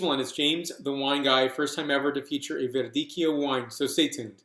One, it's James, the wine guy. First time ever to feature a Verdecchio wine, so stay tuned.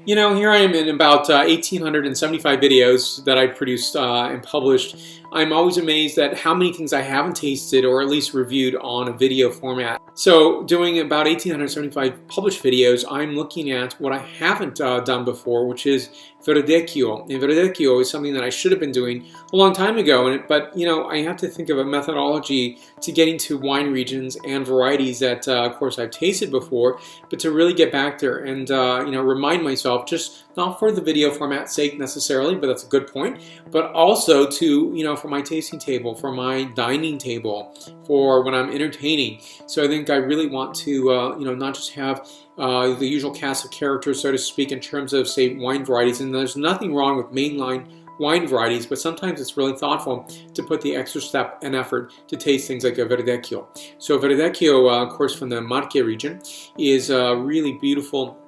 You know, here I am in about 1,875 videos that I produced and published. I'm always amazed at how many things I haven't tasted or at least reviewed on a video format. So doing about 1,875 published videos, I'm looking at what I haven't done before, which is Verdecchio. And Verdecchio is something that I should have been doing a long time ago, but you know, I have to think of a methodology to getting to wine regions and varieties that, of course, I've tasted before, but to really get back there and you know, remind myself, just not for the video format's sake necessarily, but that's a good point, but also to, you know, for my tasting table, for my dining table, for when I'm entertaining. So I think I really want to, you know, not just have the usual cast of characters, so to speak, in terms of, say, wine varieties. And there's nothing wrong with mainline wine varieties, but sometimes it's really thoughtful to put the extra step and effort to taste things like a Verdecchio. So Verdecchio, of course, from the Marche region, is a really beautiful,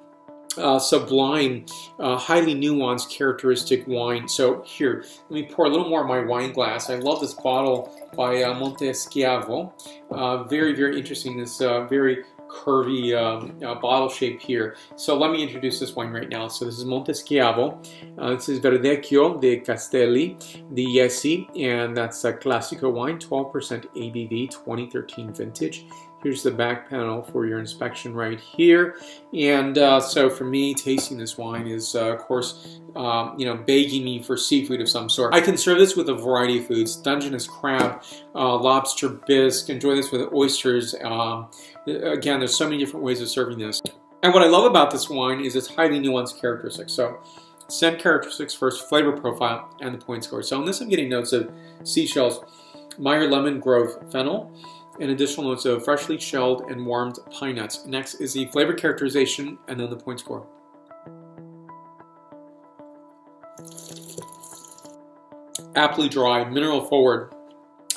sublime, highly nuanced, characteristic wine. So here, let me pour a little more of my wine glass. I love this bottle by Monte Schiavo. Very, very interesting, this very curvy bottle shape here. So let me introduce this wine right now. So this is Monte Schiavo. This is Verdecchio de Castelli, the Jesi, and that's a Classico wine, 12% ABV, 2013 vintage. Here's the back panel for your inspection right here. And so for me, tasting this wine is, of course, you know, begging me for seafood of some sort. I can serve this with a variety of foods: Dungeness crab, lobster bisque, enjoy this with oysters. Again, there's so many different ways of serving this. And what I love about this wine is its highly nuanced characteristics. So scent characteristics first, flavor profile, and the point score. So in this, I'm getting notes of seashells, Meyer lemon grove fennel, and additional notes of freshly shelled and warmed pine nuts. Next is the flavor characterization and then the point score. Aptly dry, mineral forward.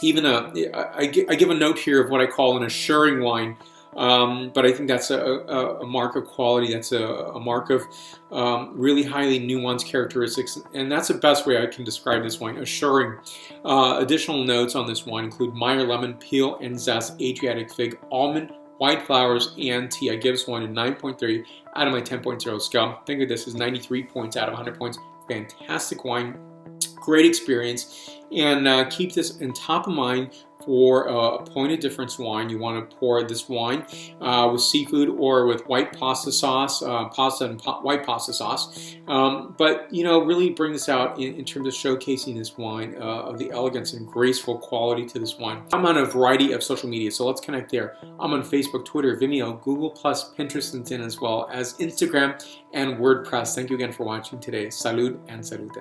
Even I give a note here of what I call an assuring wine, but I think that's a mark of quality. That's a mark of really highly nuanced characteristics, and that's the best way I can describe this wine, assuring. Additional notes on this wine include Meyer lemon, peel and zest, Adriatic fig, almond, white flowers, and tea. I give this wine a 9.3 out of my 10.0 scale. Think of this as 93 points out of 100 points. Fantastic wine, great experience, and keep this in top of mind for a point of difference wine. You want to pour this wine with seafood or with white pasta sauce, pasta and white pasta sauce. But, you know, really bring this out in terms of showcasing this wine, of the elegance and graceful quality to this wine. I'm on a variety of social media, so let's connect there. I'm on Facebook, Twitter, Vimeo, Google+, Pinterest, LinkedIn, as well as Instagram and WordPress. Thank you again for watching today. Salud and salute.